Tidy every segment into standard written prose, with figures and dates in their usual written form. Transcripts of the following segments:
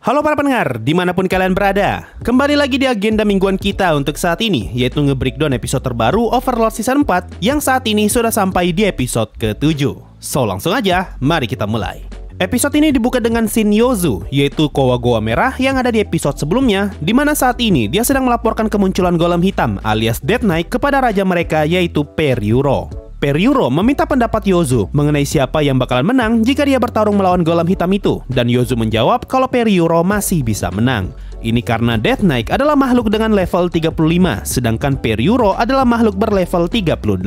Halo para pendengar, dimanapun kalian berada. Kembali lagi di agenda mingguan kita untuk saat ini, yaitu nge-breakdown episode terbaru Overlord Season 4 yang saat ini sudah sampai di episode ke-7. So langsung aja, mari kita mulai. Episode ini dibuka dengan scene Yozu, yaitu Kowa Gowa merah yang ada di episode sebelumnya, di mana saat ini dia sedang melaporkan kemunculan golem hitam alias Death Knight kepada raja mereka, yaitu Periuro. Periuro meminta pendapat Yozu mengenai siapa yang bakalan menang jika dia bertarung melawan golem hitam itu, dan Yozu menjawab kalau Periuro masih bisa menang. Ini karena Death Knight adalah makhluk dengan level 35, sedangkan Periuro adalah makhluk berlevel 38.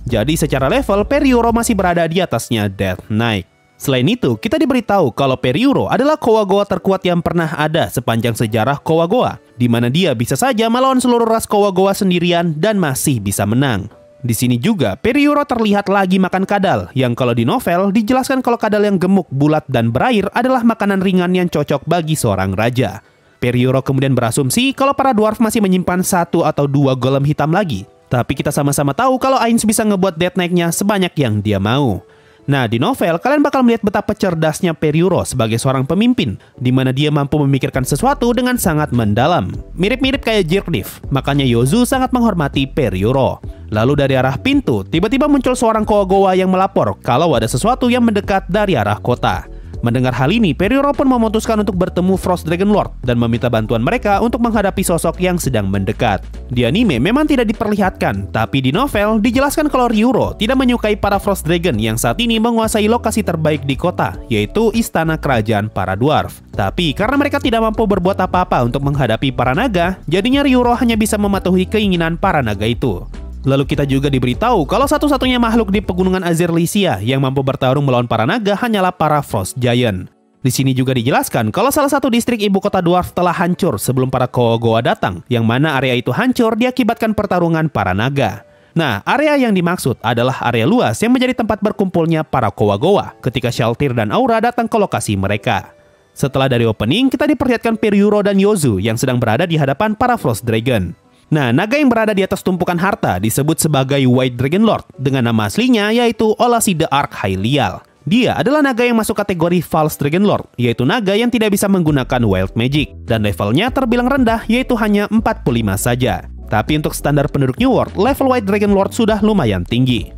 Jadi secara level, Periuro masih berada di atasnya Death Knight. Selain itu, kita diberitahu kalau Periuro adalah Kowa Gowa terkuat yang pernah ada sepanjang sejarah Kowa Gowa, di mana dia bisa saja melawan seluruh ras Kowa Gowa sendirian dan masih bisa menang. Di sini juga, Periuro terlihat lagi makan kadal, yang kalau di novel dijelaskan kalau kadal yang gemuk, bulat, dan berair adalah makanan ringan yang cocok bagi seorang raja. Periuro kemudian berasumsi kalau para dwarf masih menyimpan 1 atau 2 golem hitam lagi. Tapi kita sama-sama tahu kalau Ainz bisa ngebuat Death Knight-nya sebanyak yang dia mau. Nah, di novel, kalian bakal melihat betapa cerdasnya Periuro sebagai seorang pemimpin, di mana dia mampu memikirkan sesuatu dengan sangat mendalam. Mirip-mirip kayak Jirkniv, makanya Yozu sangat menghormati Periuro. Lalu dari arah pintu, tiba-tiba muncul seorang Kowa Gowa yang melapor kalau ada sesuatu yang mendekat dari arah kota. Mendengar hal ini, Periuro pun memutuskan untuk bertemu Frost Dragon Lord dan meminta bantuan mereka untuk menghadapi sosok yang sedang mendekat. Di anime memang tidak diperlihatkan, tapi di novel dijelaskan kalau Ryuro tidak menyukai para Frost Dragon yang saat ini menguasai lokasi terbaik di kota, yaitu istana kerajaan para dwarf. Tapi karena mereka tidak mampu berbuat apa-apa untuk menghadapi para naga, jadinya Ryuro hanya bisa mematuhi keinginan para naga itu. Lalu kita juga diberitahu kalau satu-satunya makhluk di pegunungan Azir Lycia yang mampu bertarung melawan para naga hanyalah para Frost Giant. Di sini juga dijelaskan kalau salah satu distrik ibu kota dwarf telah hancur sebelum para Kowa Gowa datang, yang mana area itu hancur diakibatkan pertarungan para naga. Nah, area yang dimaksud adalah area luas yang menjadi tempat berkumpulnya para Kowa Gowa ketika Shaltir dan Aura datang ke lokasi mereka. Setelah dari opening, kita diperlihatkan Periuro dan Yozu yang sedang berada di hadapan para Frost Dragon. Nah, naga yang berada di atas tumpukan harta disebut sebagai White Dragon Lord dengan nama aslinya yaitu Olasi the Ark Hylial. Dia adalah naga yang masuk kategori False Dragon Lord, yaitu naga yang tidak bisa menggunakan Wild Magic, dan levelnya terbilang rendah yaitu hanya 45 saja. Tapi untuk standar penduduk New World, level White Dragon Lord sudah lumayan tinggi.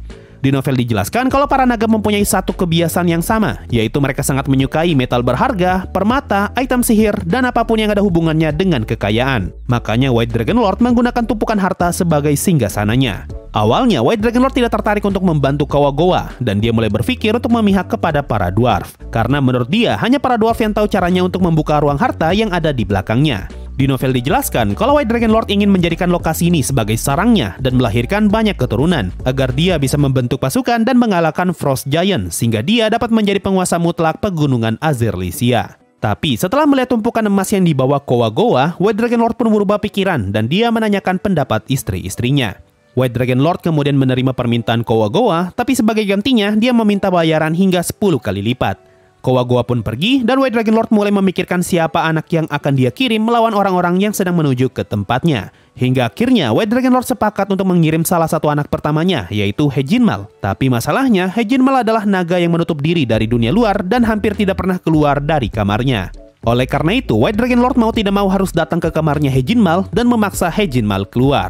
Di novel dijelaskan kalau para naga mempunyai satu kebiasaan yang sama, yaitu mereka sangat menyukai metal berharga, permata, item sihir, dan apapun yang ada hubungannya dengan kekayaan. Makanya White Dragon Lord menggunakan tumpukan harta sebagai singgasananya. Awalnya, White Dragon Lord tidak tertarik untuk membantu Kowa Gowa, dan dia mulai berpikir untuk memihak kepada para dwarf. Karena menurut dia, hanya para dwarf yang tahu caranya untuk membuka ruang harta yang ada di belakangnya. Di novel dijelaskan kalau White Dragon Lord ingin menjadikan lokasi ini sebagai sarangnya dan melahirkan banyak keturunan, agar dia bisa membentuk pasukan dan mengalahkan Frost Giant, sehingga dia dapat menjadi penguasa mutlak pegunungan Azir Lycia. Tapi setelah melihat tumpukan emas yang dibawa Kowa Gowa, White Dragon Lord pun berubah pikiran dan dia menanyakan pendapat istri-istrinya. White Dragon Lord kemudian menerima permintaan Kowa Gowa, tapi sebagai gantinya dia meminta bayaran hingga 10 kali lipat. Kowa Gowa pun pergi dan White Dragon Lord mulai memikirkan siapa anak yang akan dia kirim melawan orang-orang yang sedang menuju ke tempatnya. Hingga akhirnya White Dragon Lord sepakat untuk mengirim salah satu anak pertamanya, yaitu Hejinmal. Tapi masalahnya, Hejinmal adalah naga yang menutup diri dari dunia luar dan hampir tidak pernah keluar dari kamarnya. Oleh karena itu, White Dragon Lord mau tidak mau harus datang ke kamarnya Hejinmal dan memaksa Hejinmal keluar.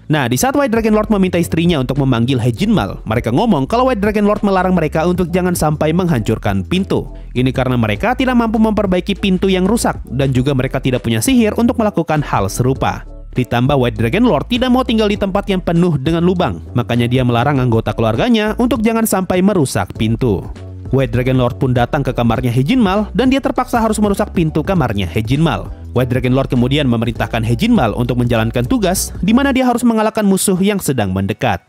Nah, di saat White Dragon Lord meminta istrinya untuk memanggil Hejinmal, mereka ngomong kalau White Dragon Lord melarang mereka untuk jangan sampai menghancurkan pintu. Ini karena mereka tidak mampu memperbaiki pintu yang rusak, dan juga mereka tidak punya sihir untuk melakukan hal serupa. Ditambah White Dragon Lord tidak mau tinggal di tempat yang penuh dengan lubang, makanya dia melarang anggota keluarganya untuk jangan sampai merusak pintu. White Dragon Lord pun datang ke kamarnya Hejinmal dan dia terpaksa harus merusak pintu kamarnya Hejinmal. White Dragon Lord kemudian memerintahkan Hejinmal untuk menjalankan tugas di mana dia harus mengalahkan musuh yang sedang mendekat.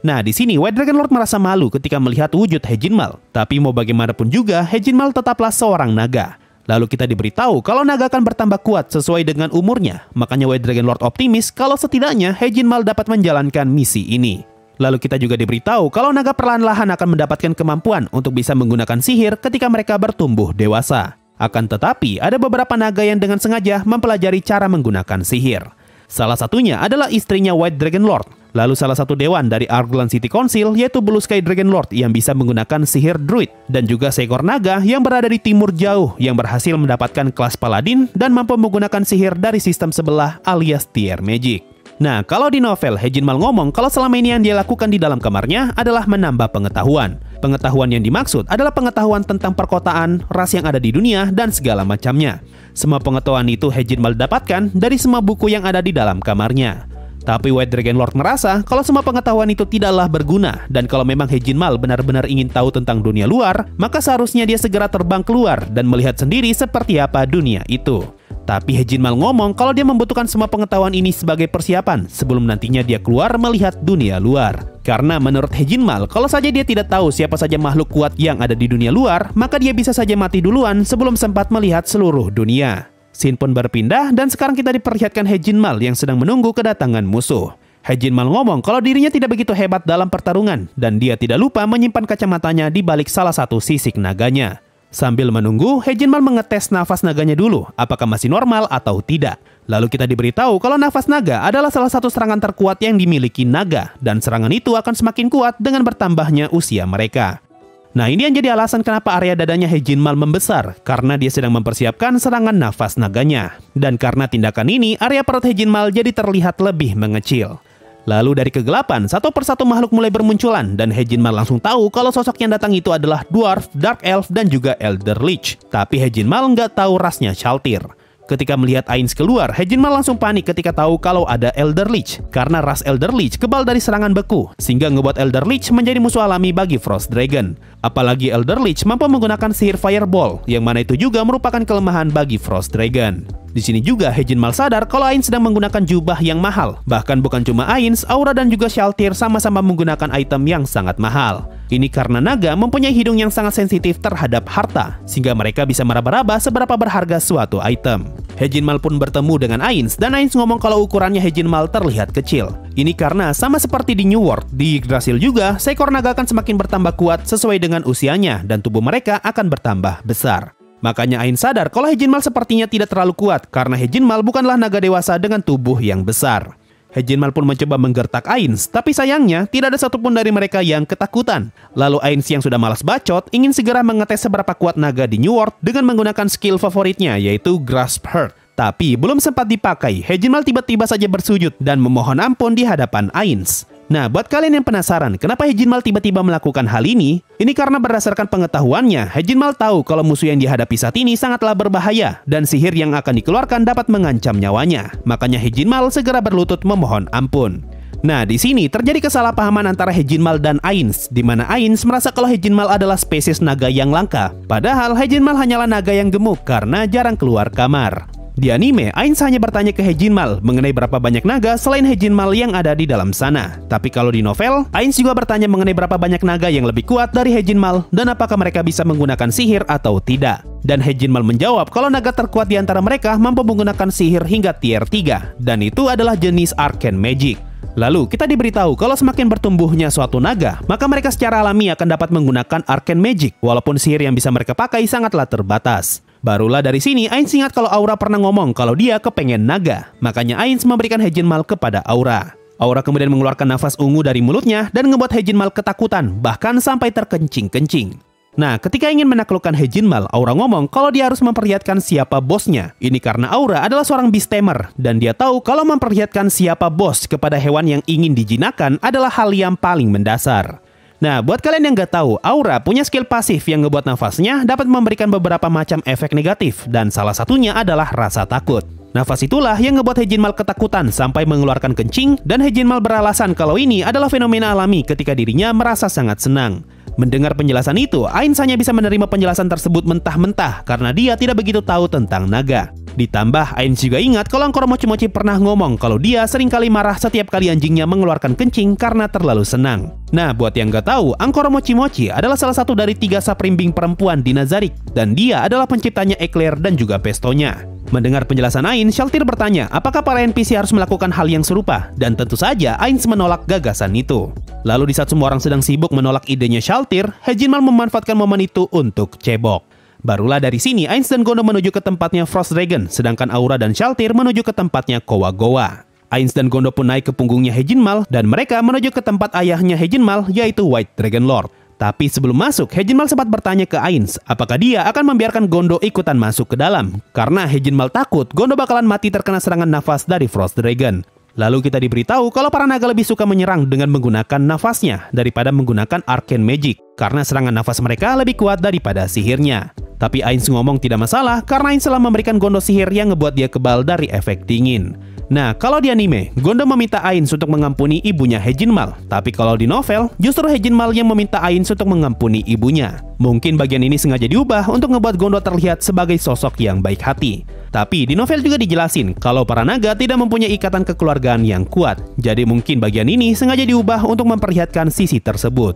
Nah, di sini White Dragon Lord merasa malu ketika melihat wujud Hejinmal, tapi mau bagaimanapun juga Hejinmal tetaplah seorang naga. Lalu kita diberitahu kalau naga akan bertambah kuat sesuai dengan umurnya, makanya White Dragon Lord optimis kalau setidaknya Hejinmal dapat menjalankan misi ini. Lalu kita juga diberitahu kalau naga perlahan-lahan akan mendapatkan kemampuan untuk bisa menggunakan sihir ketika mereka bertumbuh dewasa. Akan tetapi, ada beberapa naga yang dengan sengaja mempelajari cara menggunakan sihir. Salah satunya adalah istrinya White Dragon Lord. Lalu salah satu dewan dari Arglan City Council yaitu Blue Sky Dragon Lord yang bisa menggunakan sihir druid, dan juga seekor naga yang berada di timur jauh yang berhasil mendapatkan kelas paladin dan mampu menggunakan sihir dari sistem sebelah alias tier magic. Nah, kalau di novel, Hejinmal ngomong kalau selama ini yang dia lakukan di dalam kamarnya adalah menambah pengetahuan. Pengetahuan yang dimaksud adalah pengetahuan tentang perkotaan, ras yang ada di dunia, dan segala macamnya. Semua pengetahuan itu Hejinmal dapatkan dari semua buku yang ada di dalam kamarnya. Tapi White Dragon Lord merasa kalau semua pengetahuan itu tidaklah berguna, dan kalau memang Hejinmal benar-benar ingin tahu tentang dunia luar, maka seharusnya dia segera terbang keluar dan melihat sendiri seperti apa dunia itu. Tapi Hejinmal ngomong kalau dia membutuhkan semua pengetahuan ini sebagai persiapan sebelum nantinya dia keluar melihat dunia luar. Karena menurut Hejinmal, kalau saja dia tidak tahu siapa saja makhluk kuat yang ada di dunia luar, maka dia bisa saja mati duluan sebelum sempat melihat seluruh dunia. Scene pun berpindah dan sekarang kita diperlihatkan Hejinmal yang sedang menunggu kedatangan musuh. Hejinmal ngomong kalau dirinya tidak begitu hebat dalam pertarungan dan dia tidak lupa menyimpan kacamatanya di balik salah satu sisik naganya. Sambil menunggu, Hejinmal mengetes nafas naganya dulu, apakah masih normal atau tidak. Lalu kita diberitahu kalau nafas naga adalah salah satu serangan terkuat yang dimiliki naga, dan serangan itu akan semakin kuat dengan bertambahnya usia mereka. Nah, ini yang jadi alasan kenapa area dadanya Hejinmal membesar, karena dia sedang mempersiapkan serangan nafas naganya. Dan karena tindakan ini, area perut Hejinmal jadi terlihat lebih mengecil. Lalu dari kegelapan, satu persatu makhluk mulai bermunculan dan Hejinmal langsung tahu kalau sosok yang datang itu adalah Dwarf, Dark Elf, dan juga Elder Lich. Tapi Hejinmal nggak tahu rasnya Shaltir. Ketika melihat Ainz keluar, Hejinmal langsung panik ketika tahu kalau ada Elder Lich. Karena ras Elder Lich kebal dari serangan beku, sehingga ngebuat Elder Lich menjadi musuh alami bagi Frost Dragon. Apalagi Elder Lich mampu menggunakan sihir Fireball, yang mana itu juga merupakan kelemahan bagi Frost Dragon. Di sini juga Hejinmal sadar kalau Ainz sedang menggunakan jubah yang mahal. Bahkan bukan cuma Ainz, Aura dan juga Shaltir sama-sama menggunakan item yang sangat mahal. Ini karena naga mempunyai hidung yang sangat sensitif terhadap harta, sehingga mereka bisa meraba-raba seberapa berharga suatu item. Hejinmal pun bertemu dengan Ainz, dan Ainz ngomong kalau ukurannya Hejinmal terlihat kecil. Ini karena sama seperti di New World, di Yggdrasil juga, seekor naga akan semakin bertambah kuat sesuai dengan usianya, dan tubuh mereka akan bertambah besar. Makanya Ainz sadar kalau Hejinmal sepertinya tidak terlalu kuat, karena Hejinmal bukanlah naga dewasa dengan tubuh yang besar. Hejinmal pun mencoba menggertak Ainz, tapi sayangnya tidak ada satupun dari mereka yang ketakutan. Lalu Ainz yang sudah malas bacot ingin segera mengetes seberapa kuat naga di New World dengan menggunakan skill favoritnya yaitu Grasp Heart. Tapi belum sempat dipakai, Hejinmal tiba-tiba saja bersujud dan memohon ampun di hadapan Ainz. Nah, buat kalian yang penasaran kenapa Hejinmal tiba-tiba melakukan hal ini karena berdasarkan pengetahuannya, Hejinmal tahu kalau musuh yang dihadapi saat ini sangatlah berbahaya dan sihir yang akan dikeluarkan dapat mengancam nyawanya. Makanya Hejinmal segera berlutut memohon ampun. Nah, di sini terjadi kesalahpahaman antara Hejinmal dan Ainz, di mana Ainz merasa kalau Hejinmal adalah spesies naga yang langka, padahal Hejinmal hanyalah naga yang gemuk karena jarang keluar kamar. Di anime, Ainz hanya bertanya ke Hejinmal mengenai berapa banyak naga selain Hejinmal yang ada di dalam sana. Tapi kalau di novel, Ainz juga bertanya mengenai berapa banyak naga yang lebih kuat dari Hejinmal dan apakah mereka bisa menggunakan sihir atau tidak. Dan Hejinmal menjawab kalau naga terkuat di antara mereka mampu menggunakan sihir hingga tier 3, dan itu adalah jenis Arcane Magic. Lalu kita diberitahu kalau semakin bertumbuhnya suatu naga, maka mereka secara alami akan dapat menggunakan Arcane Magic, walaupun sihir yang bisa mereka pakai sangatlah terbatas. Barulah dari sini Ainz ingat kalau Aura pernah ngomong kalau dia kepengen naga. Makanya Ainz memberikan Hejinmal kepada Aura. Aura kemudian mengeluarkan nafas ungu dari mulutnya dan membuat Hejinmal ketakutan, bahkan sampai terkencing-kencing. Nah, ketika ingin menaklukkan Hejinmal, Aura ngomong kalau dia harus memperlihatkan siapa bosnya. Ini karena Aura adalah seorang beast-tamer, dan dia tahu kalau memperlihatkan siapa bos kepada hewan yang ingin dijinakkan adalah hal yang paling mendasar. Nah, buat kalian yang nggak tahu, Aura punya skill pasif yang ngebuat nafasnya dapat memberikan beberapa macam efek negatif, dan salah satunya adalah rasa takut. Nafas itulah yang ngebuat Hejinmal ketakutan sampai mengeluarkan kencing, dan Hejinmal beralasan kalau ini adalah fenomena alami ketika dirinya merasa sangat senang. Mendengar penjelasan itu, Ainz hanya bisa menerima penjelasan tersebut mentah-mentah karena dia tidak begitu tahu tentang naga. Ditambah, Ainz juga ingat kalau Angkor Mochi-Mochi pernah ngomong kalau dia seringkali marah setiap kali anjingnya mengeluarkan kencing karena terlalu senang. Nah, buat yang nggak tahu, Angkor Mochi-Mochi adalah salah satu dari 3 saprimbing perempuan di Nazarick, dan dia adalah penciptanya Eclair dan juga Pestonya. Mendengar penjelasan Ainz, Shaltir bertanya apakah para NPC harus melakukan hal yang serupa, dan tentu saja Ainz menolak gagasan itu. Lalu di saat semua orang sedang sibuk menolak idenya Shaltir, Hejinmal memanfaatkan momen itu untuk cebok. Barulah dari sini Ainz dan Gono menuju ke tempatnya Frost Dragon, sedangkan Aura dan Shaltir menuju ke tempatnya Kowa Gowa. Ainz dan Gondo pun naik ke punggungnya Hejinmal dan mereka menuju ke tempat ayahnya Hejinmal, yaitu White Dragon Lord. Tapi sebelum masuk, Hejinmal sempat bertanya ke Ainz apakah dia akan membiarkan Gondo ikutan masuk ke dalam. Karena Hejinmal takut Gondo bakalan mati terkena serangan nafas dari Frost Dragon. Lalu kita diberitahu kalau para naga lebih suka menyerang dengan menggunakan nafasnya daripada menggunakan Arcane Magic. Karena serangan nafas mereka lebih kuat daripada sihirnya. Tapi Ainz ngomong tidak masalah karena Ainz telah memberikan Gondo sihir yang ngebuat dia kebal dari efek dingin. Nah, kalau di anime, Gondo meminta Ainz untuk mengampuni ibunya Hejinmal. Tapi kalau di novel, justru Hejinmal yang meminta Ainz untuk mengampuni ibunya. Mungkin bagian ini sengaja diubah untuk ngebuat Gondo terlihat sebagai sosok yang baik hati. Tapi di novel juga dijelasin kalau para naga tidak mempunyai ikatan kekeluargaan yang kuat. Jadi mungkin bagian ini sengaja diubah untuk memperlihatkan sisi tersebut.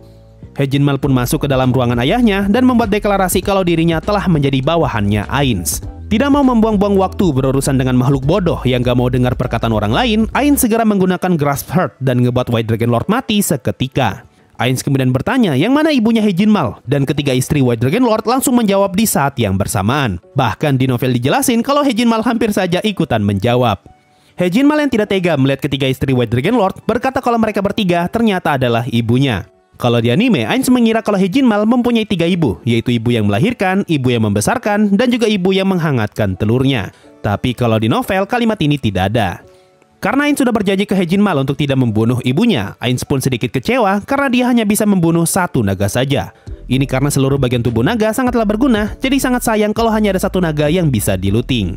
Hejinmal pun masuk ke dalam ruangan ayahnya dan membuat deklarasi kalau dirinya telah menjadi bawahannya Ainz. Tidak mau membuang-buang waktu berurusan dengan makhluk bodoh yang gak mau dengar perkataan orang lain, Ainz segera menggunakan Grasp Heart dan ngebuat White Dragon Lord mati seketika. Ainz kemudian bertanya yang mana ibunya Hejinmal, dan ketiga istri White Dragon Lord langsung menjawab di saat yang bersamaan. Bahkan di novel dijelasin kalau Hejinmal hampir saja ikutan menjawab. Hejinmal yang tidak tega melihat ketiga istri White Dragon Lord berkata kalau mereka bertiga ternyata adalah ibunya. Kalau di anime, Ainz mengira kalau Hejinmal mempunyai 3 ibu, yaitu ibu yang melahirkan, ibu yang membesarkan, dan juga ibu yang menghangatkan telurnya. Tapi kalau di novel, kalimat ini tidak ada. Karena Ainz sudah berjanji ke Hejinmal untuk tidak membunuh ibunya, Ainz pun sedikit kecewa karena dia hanya bisa membunuh 1 naga saja. Ini karena seluruh bagian tubuh naga sangatlah berguna, jadi sangat sayang kalau hanya ada 1 naga yang bisa diluting.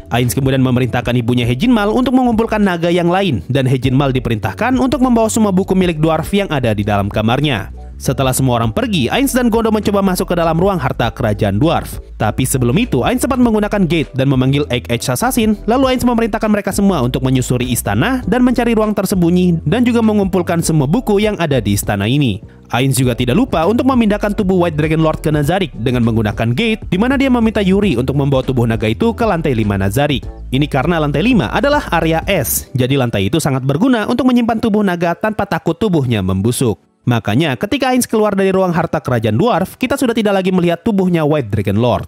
Ainz kemudian memerintahkan ibunya Hejinmal untuk mengumpulkan naga yang lain, dan Hejinmal diperintahkan untuk membawa semua buku milik dwarf yang ada di dalam kamarnya. Setelah semua orang pergi, Ainz dan Gondo mencoba masuk ke dalam ruang harta kerajaan dwarf. Tapi sebelum itu, Ainz sempat menggunakan gate dan memanggil Egg Edge Assassin, lalu Ainz memerintahkan mereka semua untuk menyusuri istana dan mencari ruang tersembunyi dan juga mengumpulkan semua buku yang ada di istana ini. Ainz juga tidak lupa untuk memindahkan tubuh White Dragon Lord ke Nazarik dengan menggunakan gate, di mana dia meminta Yuri untuk membawa tubuh naga itu ke lantai 5 Nazarik. Ini karena lantai 5 adalah area es, jadi lantai itu sangat berguna untuk menyimpan tubuh naga tanpa takut tubuhnya membusuk. Makanya ketika Ainz keluar dari ruang harta kerajaan dwarf, kita sudah tidak lagi melihat tubuhnya White Dragon Lord.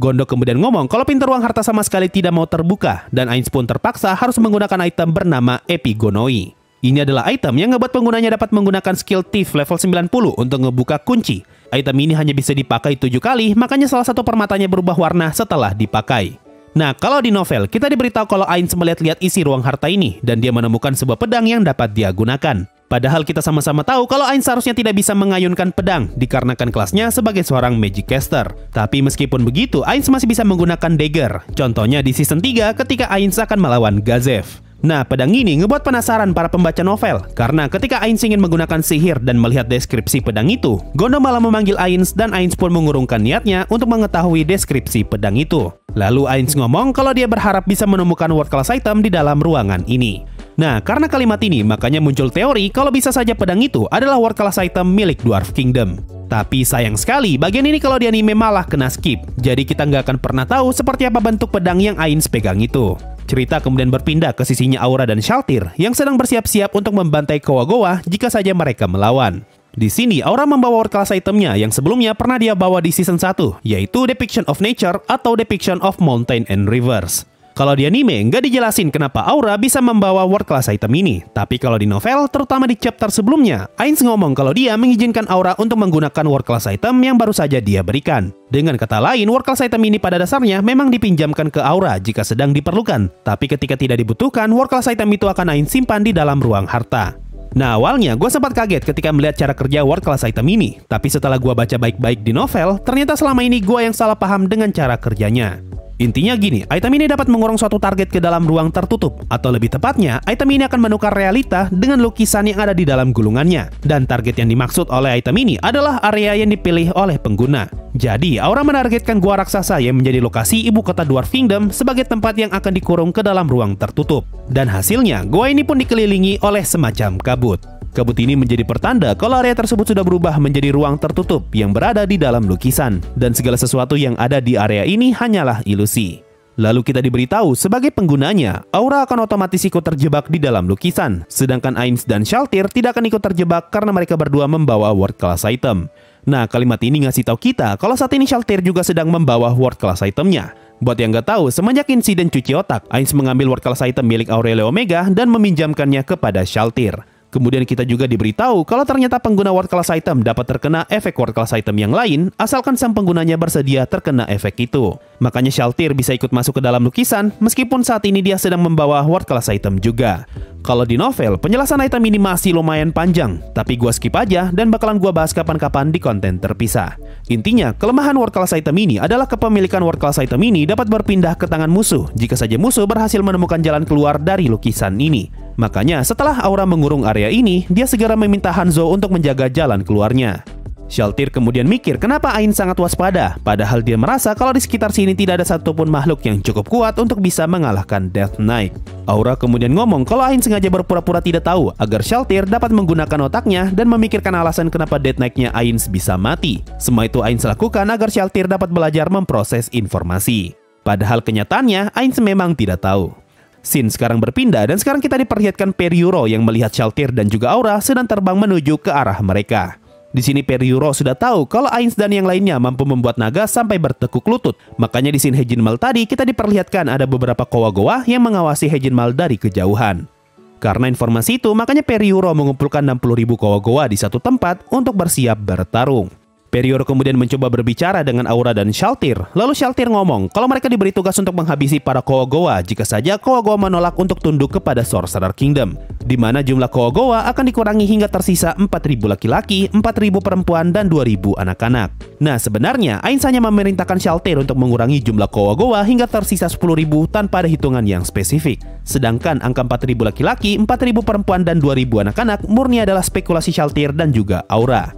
Gondo kemudian ngomong kalau pintu ruang harta sama sekali tidak mau terbuka, dan Ainz pun terpaksa harus menggunakan item bernama Epigonoi. Ini adalah item yang ngebuat penggunanya dapat menggunakan skill Thief level 90 untuk ngebuka kunci. Item ini hanya bisa dipakai 7 kali, makanya salah satu permatanya berubah warna setelah dipakai. Nah, kalau di novel, kita diberitahu kalau Ainz melihat-lihat isi ruang harta ini, dan dia menemukan sebuah pedang yang dapat dia gunakan. Padahal kita sama-sama tahu kalau Ainz seharusnya tidak bisa mengayunkan pedang, dikarenakan kelasnya sebagai seorang magic caster. Tapi meskipun begitu, Ainz masih bisa menggunakan dagger. Contohnya di season 3 ketika Ainz akan melawan Gazef. Nah, pedang ini ngebuat penasaran para pembaca novel, karena ketika Ainz ingin menggunakan sihir dan melihat deskripsi pedang itu, Gondo malah memanggil Ainz dan Ainz pun mengurungkan niatnya untuk mengetahui deskripsi pedang itu. Lalu Ainz ngomong kalau dia berharap bisa menemukan world class item di dalam ruangan ini. Nah, karena kalimat ini, makanya muncul teori kalau bisa saja pedang itu adalah world class item milik Dwarf Kingdom. Tapi sayang sekali, bagian ini kalau di anime malah kena skip, jadi kita nggak akan pernah tahu seperti apa bentuk pedang yang Ainz pegang itu. Cerita kemudian berpindah ke sisinya Aura dan Shaltir yang sedang bersiap-siap untuk membantai Kowa-Gowa jika saja mereka melawan. Di sini Aura membawa world class itemnya yang sebelumnya pernah dia bawa di season 1, yaitu Depiction of Nature atau Depiction of Mountain and Rivers. Kalau di anime nggak dijelasin kenapa Aura bisa membawa world class item ini, tapi kalau di novel, terutama di chapter sebelumnya, Ainz ngomong kalau dia mengizinkan Aura untuk menggunakan world class item yang baru saja dia berikan. Dengan kata lain, world class item ini pada dasarnya memang dipinjamkan ke Aura jika sedang diperlukan, tapi ketika tidak dibutuhkan, world class item itu akan Ainz simpan di dalam ruang harta. Nah, awalnya gue sempat kaget ketika melihat cara kerja world class item ini, tapi setelah gue baca baik-baik di novel, ternyata selama ini gue yang salah paham dengan cara kerjanya. Intinya gini, item ini dapat mengurung suatu target ke dalam ruang tertutup, atau lebih tepatnya, item ini akan menukar realita dengan lukisan yang ada di dalam gulungannya. Dan target yang dimaksud oleh item ini adalah area yang dipilih oleh pengguna. Jadi, Aura menargetkan gua raksasa yang menjadi lokasi ibu kota Dwarf Kingdom sebagai tempat yang akan dikurung ke dalam ruang tertutup. Dan hasilnya, gua ini pun dikelilingi oleh semacam kabut. Kabut ini menjadi pertanda kalau area tersebut sudah berubah menjadi ruang tertutup yang berada di dalam lukisan. Dan segala sesuatu yang ada di area ini hanyalah ilusi. Lalu kita diberitahu sebagai penggunanya, Aura akan otomatis ikut terjebak di dalam lukisan. Sedangkan Ainz dan Shaltir tidak akan ikut terjebak karena mereka berdua membawa world class item. Nah, kalimat ini ngasih tahu kita kalau saat ini Shaltir juga sedang membawa world class itemnya. Buat yang nggak tahu, semenjak insiden cuci otak, Ainz mengambil world class item milik Aurelia Omega dan meminjamkannya kepada Shaltir. Kemudian kita juga diberitahu kalau ternyata pengguna world class item dapat terkena efek world class item yang lain asalkan sang penggunanya bersedia terkena efek itu. Makanya Shaltir bisa ikut masuk ke dalam lukisan meskipun saat ini dia sedang membawa world class item juga. Kalau di novel, penjelasan item ini masih lumayan panjang, tapi gua skip aja dan bakalan gua bahas kapan-kapan di konten terpisah. Intinya, kelemahan world class item ini adalah kepemilikan world class item ini dapat berpindah ke tangan musuh jika saja musuh berhasil menemukan jalan keluar dari lukisan ini. Makanya setelah Aura mengurung area ini, dia segera meminta Hanzo untuk menjaga jalan keluarnya. Shaltir kemudian mikir kenapa Ainz sangat waspada, padahal dia merasa kalau di sekitar sini tidak ada satupun makhluk yang cukup kuat untuk bisa mengalahkan Death Knight. Aura kemudian ngomong kalau Ainz sengaja berpura-pura tidak tahu agar Shaltir dapat menggunakan otaknya dan memikirkan alasan kenapa Death Knight-nya Ainz bisa mati. Semua itu Ainz lakukan agar Shaltir dapat belajar memproses informasi. Padahal kenyataannya Ainz memang tidak tahu. Scene sekarang berpindah dan sekarang kita diperlihatkan Periuro yang melihat Shaltir dan juga Aura sedang terbang menuju ke arah mereka. Di sini Periuro sudah tahu kalau Ainz dan yang lainnya mampu membuat naga sampai bertekuk lutut. Makanya di scene Hejinmal tadi kita diperlihatkan ada beberapa Kowa-Gowa yang mengawasi Hejinmal dari kejauhan. Karena informasi itu, makanya Periuro mengumpulkan 60.000 Kowa-Gowa di satu tempat untuk bersiap bertarung. Periuro kemudian mencoba berbicara dengan Aura dan Shaltir. Lalu Shaltir ngomong kalau mereka diberi tugas untuk menghabisi para Kowa-Gowa jika saja Kowa-Gowa menolak untuk tunduk kepada Sorcerer Kingdom, di mana jumlah Kowa-Gowa akan dikurangi hingga tersisa 4.000 laki-laki, 4.000 perempuan, dan 2.000 anak-anak. Nah, sebenarnya Ainz hanya memerintahkan Shaltir untuk mengurangi jumlah Kowa-Gowa hingga tersisa 10.000 tanpa ada hitungan yang spesifik. Sedangkan angka 4.000 laki-laki, 4.000 perempuan, dan 2.000 anak-anak murni adalah spekulasi Shaltir dan juga Aura.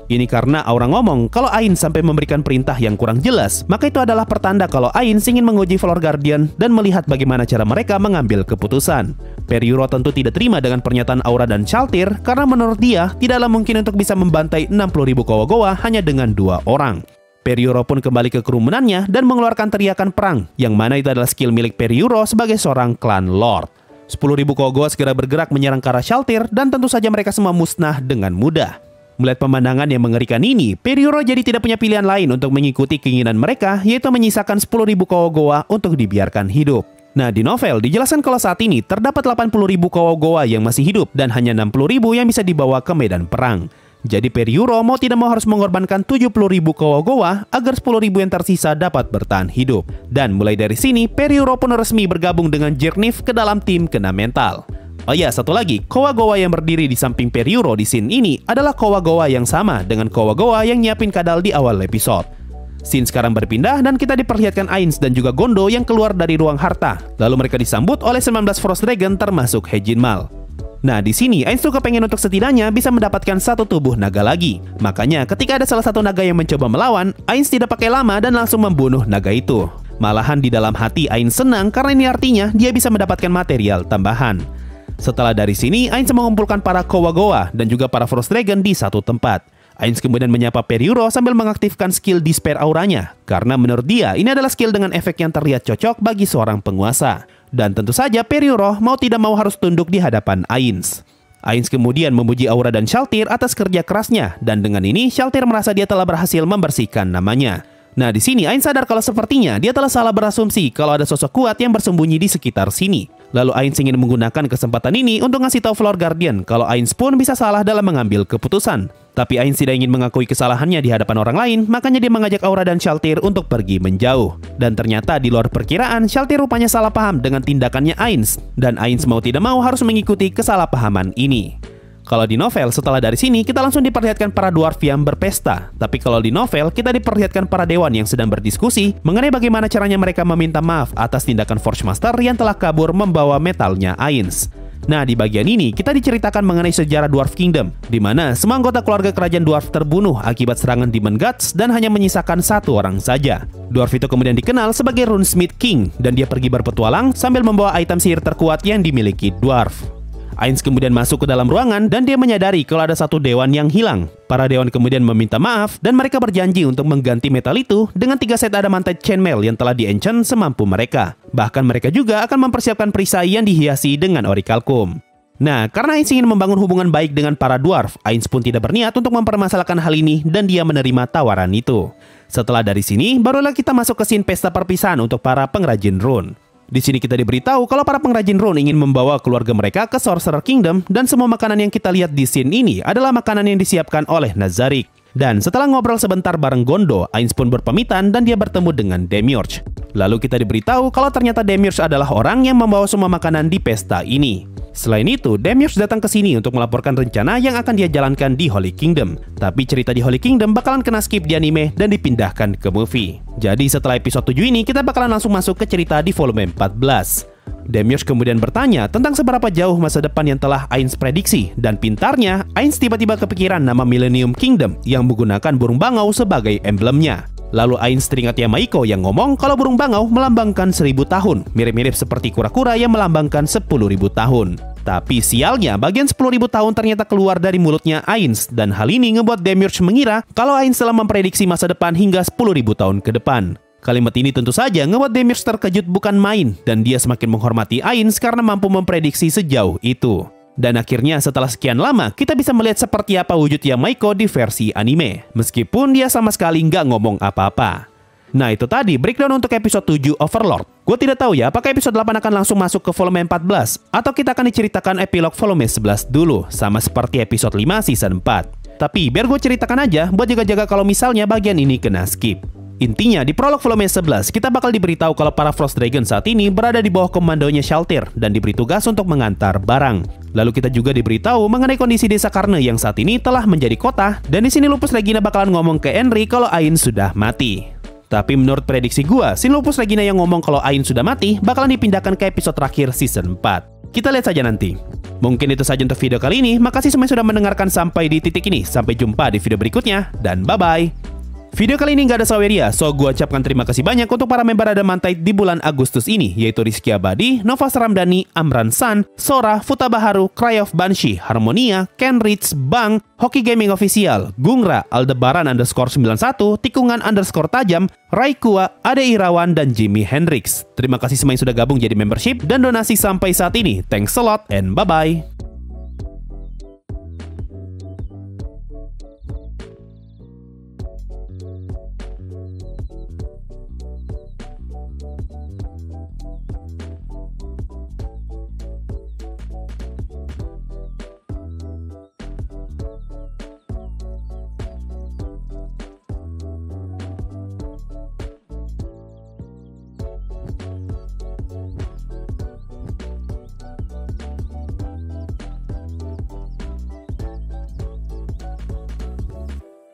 Ini karena Aura ngomong kalau Ainz sampai memberikan perintah yang kurang jelas, maka itu adalah pertanda kalau Ainz ingin menguji Floor Guardian dan melihat bagaimana cara mereka mengambil keputusan. Periuro tentu tidak terima dengan pernyataan Aura dan Shaltir karena menurut dia tidaklah mungkin untuk bisa membantai 60.000 Kowa-Gowa hanya dengan 2 orang. Periuro pun kembali ke kerumunannya dan mengeluarkan teriakan perang, yang mana itu adalah skill milik Periuro sebagai seorang clan lord. 10.000 Kowa-Gowa segera bergerak menyerang ke arah Shaltir dan tentu saja mereka semua musnah dengan mudah. Melihat pemandangan yang mengerikan ini, Periuro jadi tidak punya pilihan lain untuk mengikuti keinginan mereka, yaitu menyisakan 10.000 Kowa-Gowa untuk dibiarkan hidup. Nah, di novel dijelaskan kalau saat ini terdapat 80.000 Kowa-Gowa yang masih hidup dan hanya 60.000 yang bisa dibawa ke medan perang. Jadi Periuro mau tidak mau harus mengorbankan 70.000 Kowa-Gowa agar 10.000 yang tersisa dapat bertahan hidup. Dan mulai dari sini, Periuro pun resmi bergabung dengan Jerniv ke dalam tim kena mental. Oh ya, satu lagi, Kowa-Gowa yang berdiri di samping Periuro di scene ini adalah Kowa-Gowa yang sama dengan Kowa-Gowa yang nyiapin kadal di awal episode. Scene sekarang berpindah dan kita diperlihatkan Ainz dan juga Gondo yang keluar dari ruang harta. Lalu mereka disambut oleh 19 Frost Dragon termasuk Hejinmal. Nah, di sini Ainz tuh kepengen untuk setidaknya bisa mendapatkan satu tubuh naga lagi. Makanya ketika ada salah satu naga yang mencoba melawan, Ainz tidak pakai lama dan langsung membunuh naga itu. Malahan di dalam hati Ainz senang karena ini artinya dia bisa mendapatkan material tambahan. Setelah dari sini, Ainz mengumpulkan para Kowa-Gowa dan juga para Frost Dragon di satu tempat. Ainz kemudian menyapa Periuro sambil mengaktifkan skill Despair Auranya, karena menurut dia ini adalah skill dengan efek yang terlihat cocok bagi seorang penguasa. Dan tentu saja Periuro mau tidak mau harus tunduk di hadapan Ainz. Ainz kemudian memuji Aura dan Shaltir atas kerja kerasnya, dan dengan ini Shaltir merasa dia telah berhasil membersihkan namanya. Nah, di sini Ainz sadar kalau sepertinya dia telah salah berasumsi kalau ada sosok kuat yang bersembunyi di sekitar sini. Lalu Ainz ingin menggunakan kesempatan ini untuk ngasih tahu Floor Guardian kalau Ainz pun bisa salah dalam mengambil keputusan. Tapi Ainz tidak ingin mengakui kesalahannya di hadapan orang lain, makanya dia mengajak Aura dan Shaltir untuk pergi menjauh. Dan ternyata di luar perkiraan, Shaltir rupanya salah paham dengan tindakannya Ainz, dan Ainz mau tidak mau harus mengikuti kesalahpahaman ini. Kalau di novel, setelah dari sini, kita langsung diperlihatkan para dwarf yang berpesta. Tapi kalau di novel, kita diperlihatkan para dewan yang sedang berdiskusi mengenai bagaimana caranya mereka meminta maaf atas tindakan Forge Master yang telah kabur membawa metalnya Ainz. Nah, di bagian ini, kita diceritakan mengenai sejarah Dwarf Kingdom, di mana semua anggota keluarga kerajaan Dwarf terbunuh akibat serangan Demon Gods dan hanya menyisakan satu orang saja. Dwarf itu kemudian dikenal sebagai Runesmith King, dan dia pergi berpetualang sambil membawa item sihir terkuat yang dimiliki Dwarf. Ainz kemudian masuk ke dalam ruangan dan dia menyadari kalau ada satu dewan yang hilang. Para dewan kemudian meminta maaf dan mereka berjanji untuk mengganti metal itu dengan 3 set adamantite chainmail yang telah di-enchant semampu mereka. Bahkan mereka juga akan mempersiapkan perisai yang dihiasi dengan orichalcum. Nah, karena Ainz ingin membangun hubungan baik dengan para dwarf, Ainz pun tidak berniat untuk mempermasalahkan hal ini dan dia menerima tawaran itu. Setelah dari sini, barulah kita masuk ke scene pesta perpisahan untuk para pengrajin rune. Di sini kita diberitahu kalau para pengrajin rune ingin membawa keluarga mereka ke Sorcerer Kingdom dan semua makanan yang kita lihat di scene ini adalah makanan yang disiapkan oleh Nazarick. Dan setelah ngobrol sebentar bareng Gondo, Ainz pun berpamitan dan dia bertemu dengan Demiurge. Lalu kita diberitahu kalau ternyata Demiurge adalah orang yang membawa semua makanan di pesta ini. Selain itu, Demiurge datang ke sini untuk melaporkan rencana yang akan dia jalankan di Holy Kingdom. Tapi cerita di Holy Kingdom bakalan kena skip di anime dan dipindahkan ke movie. Jadi setelah episode 7 ini, kita bakalan langsung masuk ke cerita di volume 14. Demiurge kemudian bertanya tentang seberapa jauh masa depan yang telah Ainz prediksi. Dan pintarnya, Ainz tiba-tiba kepikiran nama Millennium Kingdom yang menggunakan burung bangau sebagai emblemnya. Lalu Ainz teringat Yamaiko yang ngomong kalau burung bangau melambangkan 1000 tahun, mirip-mirip seperti kura-kura yang melambangkan 10.000 tahun. Tapi sialnya, bagian 10.000 tahun ternyata keluar dari mulutnya Ainz, dan hal ini ngebuat Demiurge mengira kalau Ainz telah memprediksi masa depan hingga 10.000 tahun ke depan. Kalimat ini tentu saja ngebuat Demiurge terkejut bukan main, dan dia semakin menghormati Ainz karena mampu memprediksi sejauh itu. Dan akhirnya setelah sekian lama, kita bisa melihat seperti apa wujud Yamaiko di versi anime. Meskipun dia sama sekali nggak ngomong apa-apa. Nah itu tadi breakdown untuk episode 7 Overlord. Gue tidak tahu ya apakah episode 8 akan langsung masuk ke volume 14. Atau kita akan diceritakan epilog volume 11 dulu. Sama seperti episode 5 season 4. Tapi biar gue ceritakan aja buat jaga-jaga kalau misalnya bagian ini kena skip. Intinya, di prolog volume 11, kita bakal diberitahu kalau para Frost Dragon saat ini berada di bawah komandonya Shaltir dan diberi tugas untuk mengantar barang. Lalu kita juga diberitahu mengenai kondisi desa Karne yang saat ini telah menjadi kota, dan di sini Lupus Regina bakalan ngomong ke Henry kalau Ainz sudah mati. Tapi menurut prediksi gua, si Lupus Regina yang ngomong kalau Ainz sudah mati bakalan dipindahkan ke episode terakhir season 4. Kita lihat saja nanti. Mungkin itu saja untuk video kali ini. Makasih semua yang sudah mendengarkan sampai di titik ini. Sampai jumpa di video berikutnya, dan bye-bye. Video kali ini nggak ada Saweria, so gue ucapkan terima kasih banyak untuk para member Adamantite di bulan Agustus ini, yaitu Rizky Abadi, Novas Ramdhani, Amran San, Sora, Futa Baharu, Cry of Banshee, Harmonia, Ken Rich, Bang, Hoki Gaming Official, Gungra, Aldebaran _91, Tikungan _tajam, Raikua, Ade Irawan, dan Jimmy Hendrix. Terima kasih semua yang sudah gabung jadi membership dan donasi sampai saat ini. Thanks a lot and bye-bye.